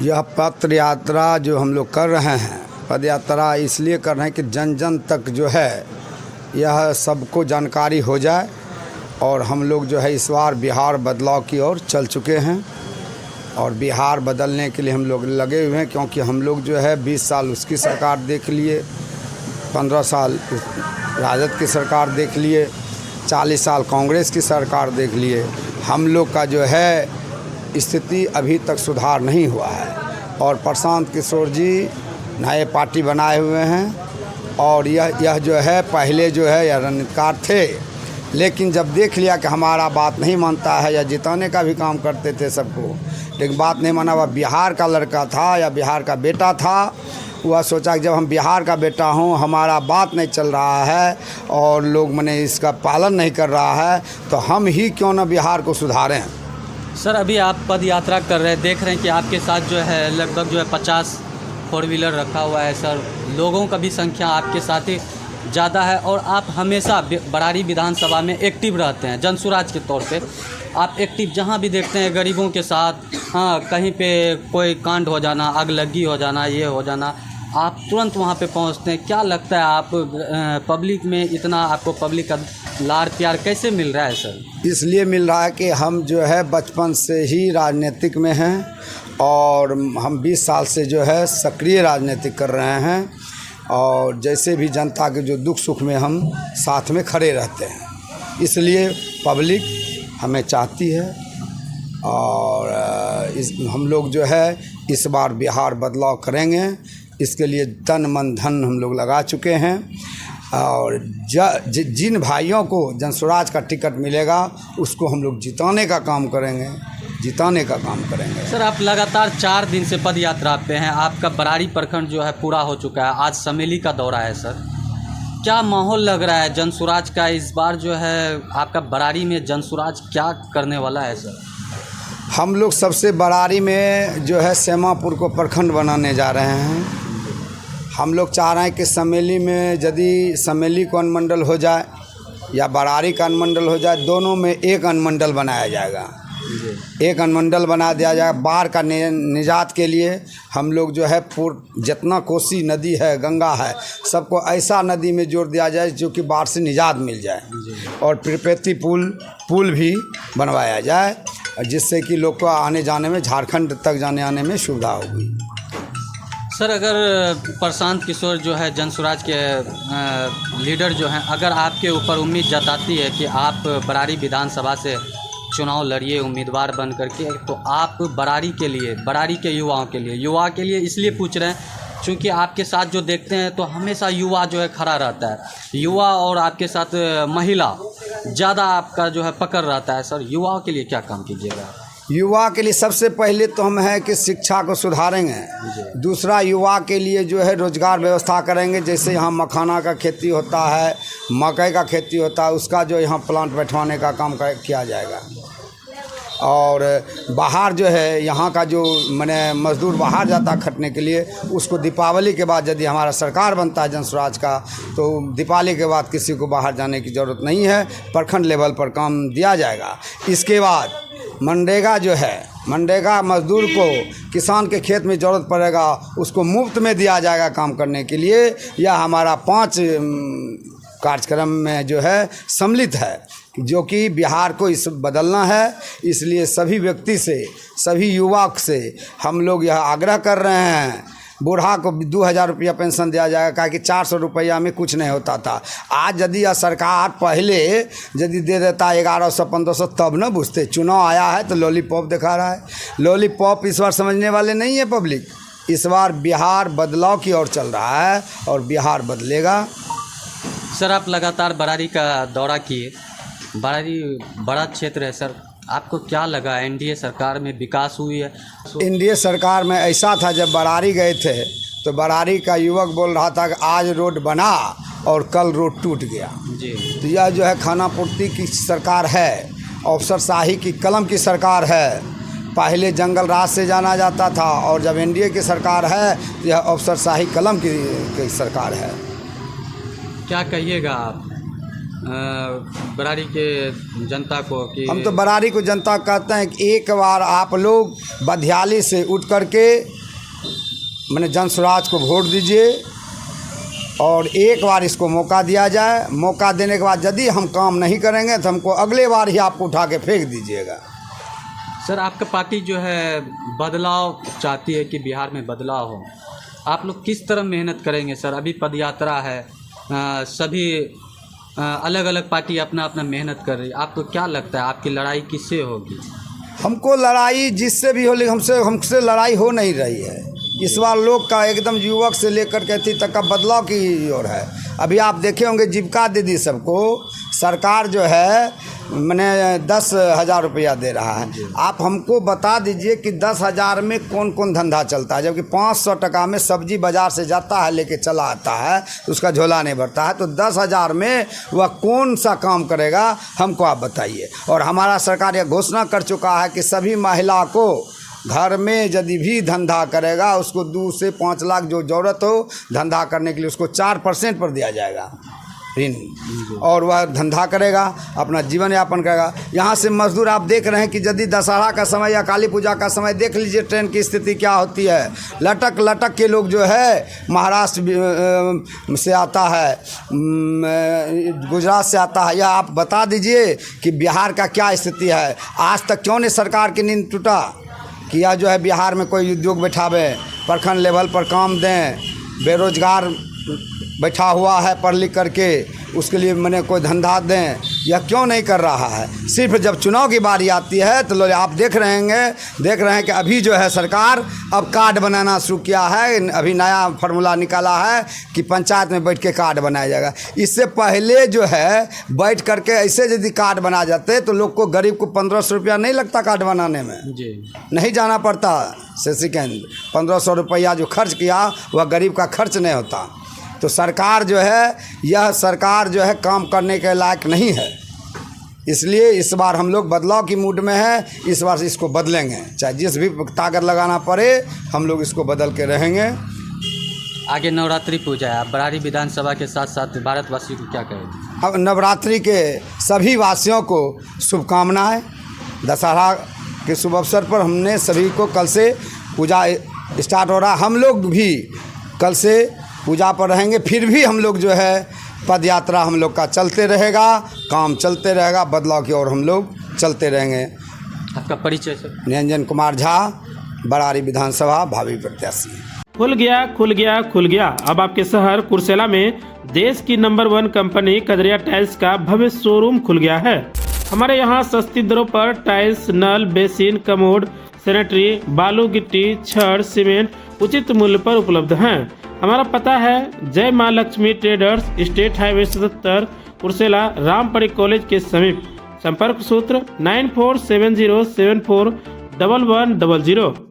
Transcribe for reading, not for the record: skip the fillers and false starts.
यह पद यात्रा जो हम लोग कर रहे हैं, पद यात्रा इसलिए कर रहे हैं कि जन जन तक जो है यह सबको जानकारी हो जाए। और हम लोग जो है इस बार बिहार बदलाव की ओर चल चुके हैं और बिहार बदलने के लिए हम लोग लगे हुए हैं, क्योंकि हम लोग जो है 20 साल उसकी सरकार देख लिए, 15 साल राजद की सरकार देख लिए, 40 साल कांग्रेस की सरकार देख लिए। हम लोग का जो है स्थिति अभी तक सुधार नहीं हुआ है। और प्रशांत किशोर जी नए पार्टी बनाए हुए हैं और यह जो है पहले जो है यह रणनीतिकार थे, लेकिन जब देख लिया कि हमारा बात नहीं मानता है, या जिताने का भी काम करते थे सबको, लेकिन बात नहीं माना। वह बिहार का लड़का था या बिहार का बेटा था, वह सोचा कि जब हम बिहार का बेटा हूँ, हमारा बात नहीं चल रहा है और लोग मैंने इसका पालन नहीं कर रहा है, तो हम ही क्यों ना बिहार को सुधारें। सर, अभी आप पद यात्रा कर रहे हैं, देख रहे हैं कि आपके साथ जो है लगभग जो है 50 फोर व्हीलर रखा हुआ है। सर, लोगों का भी संख्या आपके साथ ही ज़्यादा है और आप हमेशा बरारी विधानसभा में एक्टिव रहते हैं। जनसुराज के तौर पे आप एक्टिव जहाँ भी देखते हैं गरीबों के साथ, हाँ कहीं पे कोई कांड हो जाना, आग लगी हो जाना, ये हो जाना, आप तुरंत वहाँ पे पहुँचते हैं। क्या लगता है आप पब्लिक में इतना आपको पब्लिक का लाड़ प्यार कैसे मिल रहा है सर? इसलिए मिल रहा है कि हम जो है बचपन से ही राजनीतिक में हैं और हम 20 साल से जो है सक्रिय राजनीतिक कर रहे हैं और जैसे भी जनता के जो दुख सुख में हम साथ में खड़े रहते हैं, इसलिए पब्लिक हमें चाहती है। और हम लोग जो है इस बार बिहार बदलाव करेंगे, इसके लिए तन मन धन हम लोग लगा चुके हैं। और जिन भाइयों को जनसुराज का टिकट मिलेगा उसको हम लोग जिताने का काम करेंगे। सर, आप लगातार 4 दिन से पद यात्रा पे हैं। आपका बरारी प्रखंड जो है पूरा हो चुका है, आज समेली का दौरा है। सर, क्या माहौल लग रहा है जनसुराज का इस बार जो है आपका बरारी में? जनसुराज क्या करने वाला है सर? हम लोग सबसे बरारी में जो है सेमापुर को प्रखंड बनाने जा रहे हैं। हम लोग चाह रहे हैं कि समेली में यदि समेली को अनुमंडल हो जाए या बरारी का अनुमंडल हो जाए, दोनों में एक अनुमंडल बनाया जाएगा, एक अनुमंडल बना दिया जाएगा। बाढ़ का निजात के लिए हम लोग जो है जितना कोसी नदी है, गंगा है, सबको ऐसा नदी में जोड़ दिया जाए जो कि बाढ़ से निजात मिल जाए। और त्रिपेती पुल भी बनवाया जाए, जिससे कि लोग को आने जाने में, झारखंड तक जाने आने में सुविधा होगी। सर, अगर प्रशांत किशोर जो है जनसुराज के लीडर जो हैं, अगर आपके ऊपर उम्मीद जताती है कि आप बरारी विधानसभा से चुनाव लड़िए उम्मीदवार बन करके, तो आप बरारी के लिए, बरारी के युवा के लिए इसलिए पूछ रहे हैं क्योंकि आपके साथ जो देखते हैं तो हमेशा युवा जो है खड़ा रहता है। युवा और आपके साथ महिला ज़्यादा आपका जो है पकड़ रहता है। सर, युवाओं के लिए क्या काम कीजिएगा? युवा के लिए सबसे पहले तो हम है कि शिक्षा को सुधारेंगे। दूसरा, युवा के लिए जो है रोज़गार व्यवस्था करेंगे। जैसे यहाँ मखाना का खेती होता है, मकई का खेती होता है, उसका जो यहाँ प्लांट बैठवाने का काम किया जाएगा। और बाहर जो है यहाँ का जो मैंने मज़दूर बाहर जाता खटने के लिए, उसको दीपावली के बाद यदि हमारा सरकार बनता है जनसुराज का, तो दीपावली के बाद किसी को बाहर जाने की ज़रूरत नहीं है, प्रखंड लेवल पर काम दिया जाएगा। इसके बाद मनरेगा जो है, मनरेगा मज़दूर को किसान के खेत में ज़रूरत पड़ेगा, उसको मुफ्त में दिया जाएगा काम करने के लिए। यह हमारा 5 कार्यक्रम में जो है सम्मिलित है, जो कि बिहार को इस बदलना है। इसलिए सभी व्यक्ति से, सभी युवा से हम लोग यह आग्रह कर रहे हैं, बूढ़ा को 2000 रुपया पेंशन दिया जाएगा, कहा कि 400 रुपया में कुछ नहीं होता था। आज यदि यह सरकार पहले यदि दे देता 1100 1500, तब न बुझते। चुनाव आया है तो लॉलीपॉप दिखा रहा है। लॉलीपॉप इस बार समझने वाले नहीं है पब्लिक। इस बार बिहार बदलाव की ओर चल रहा है और बिहार बदलेगा। सर, आप लगातार बरारी का दौरा किए, बरारी बड़ा क्षेत्र है। सर, आपको क्या लगा एनडीए सरकार में विकास हुई है? एनडीए सरकार में ऐसा था, जब बरारी गए थे तो बरारी का युवक बोल रहा था कि आज रोड बना और कल रोड टूट गया जी। तो यह जो है खानापूर्ति की सरकार है, अफसरशाही की कलम की सरकार है। पहले जंगल राज से जाना जाता था और जब एनडीए की सरकार है तो यह अफसरशाही कलम की सरकार है। क्या कहिएगा आप? बरारी के जनता को कि हम तो बरारी को जनता कहते हैं कि एक बार आप लोग बधियाली से उठ करके मैंने जन स्वराज को वोट दीजिए और एक बार इसको मौका दिया जाए। मौका देने के बाद यदि हम काम नहीं करेंगे तो हमको अगले बार ही आपको उठा के फेंक दीजिएगा। सर, आपका पार्टी जो है बदलाव चाहती है कि बिहार में बदलाव हो। आप लोग किस तरह मेहनत करेंगे सर? अभी पदयात्रा है, सभी अलग अलग पार्टी अपना अपना मेहनत कर रही है। आपको क्या लगता है आपकी लड़ाई किससे होगी? हमको लड़ाई जिससे भी हो, लेकिन हमसे लड़ाई हो नहीं रही है। इस बार लोग का एकदम युवक से लेकर के अति तक का बदलाव की ओर है। अभी आप देखे होंगे जीविका दीदी सबको सरकार जो है मैंने 10,000 रुपया दे रहा है। आप हमको बता दीजिए कि 10,000 में कौन कौन धंधा चलता है, जबकि 500 टका में सब्जी बाज़ार से जाता है लेके चला आता है तो उसका झोला नहीं भरता है। तो 10,000 में वह कौन सा काम करेगा, हमको आप बताइए। और हमारा सरकार यह घोषणा कर चुका है कि सभी महिला को घर में यदि भी धंधा करेगा उसको 2 से 5 लाख जो ज़रूरत हो धंधा करने के लिए उसको 4% पर दिया जाएगा ऋण, और वह धंधा करेगा, अपना जीवन यापन करेगा। यहाँ से मजदूर आप देख रहे हैं कि यदि दशहरा का समय या काली पूजा का समय देख लीजिए ट्रेन की स्थिति क्या होती है। लटक लटक के लोग जो है महाराष्ट्र से आता है, गुजरात से आता है। या आप बता दीजिए कि बिहार का क्या स्थिति है। आज तक क्यों नहीं सरकार की नींद टूटा कि यह जो है बिहार में कोई उद्योग बैठावे, प्रखंड लेवल पर काम दें। बेरोजगार बैठा हुआ है पढ़ लिख करके, उसके लिए मैंने कोई धंधा दें, यह क्यों नहीं कर रहा है। सिर्फ जब चुनाव की बारी आती है तो लोग आप देख रहे हैं कि अभी जो है सरकार अब कार्ड बनाना शुरू किया है। अभी नया फार्मूला निकाला है कि पंचायत में बैठ के कार्ड बनाया जाएगा। इससे पहले जो है बैठ करके ऐसे यदि कार्ड बना जाते तो लोग को, गरीब को 1500 रुपया नहीं लगता कार्ड बनाने में जी, नहीं जाना पड़ता सीसी केंद्र। 1500 रुपया जो खर्च किया वह गरीब का खर्च नहीं होता। तो सरकार जो है, यह सरकार जो है काम करने के लायक नहीं है। इसलिए इस बार हम लोग बदलाव की मूड में हैं। इस बार इसको बदलेंगे, चाहे जिस भी ताकत लगाना पड़े हम लोग इसको बदल के रहेंगे। आगे नवरात्रि पूजा है, आप बरारी विधानसभा के साथ साथ भारतवासी को क्या कहेंगे? अब नवरात्रि के सभी वासियों को शुभकामनाएं। दशहरा के शुभ अवसर पर हमने सभी को कल से पूजा स्टार्ट हो रहा। हम लोग भी कल से पूजा पर रहेंगे। फिर भी हम लोग जो है पद यात्रा हम लोग का चलते रहेगा, काम चलते रहेगा, बदलाव की ओर हम लोग चलते रहेंगे। आपका परिचय सर? निरंजन कुमार झा, बरारी विधानसभा भावी प्रत्याशी। खुल गया। अब आपके शहर कुर्सेला में देश की नंबर 1 कंपनी कजरिया टाइल्स का भव्य शोरूम खुल गया है। हमारे यहाँ सस्ती दरों पर टाइल्स, नल, बेसिन, कमोड, सैनिटरी, बालू, गिट्टी, छड़, सीमेंट उचित मूल्य पर उपलब्ध हैं। हमारा पता है Jai Maa Lakshmi Traders, state highway 77, Kursela, Rampadi college के समीप। संपर्क सूत्र 9470741100।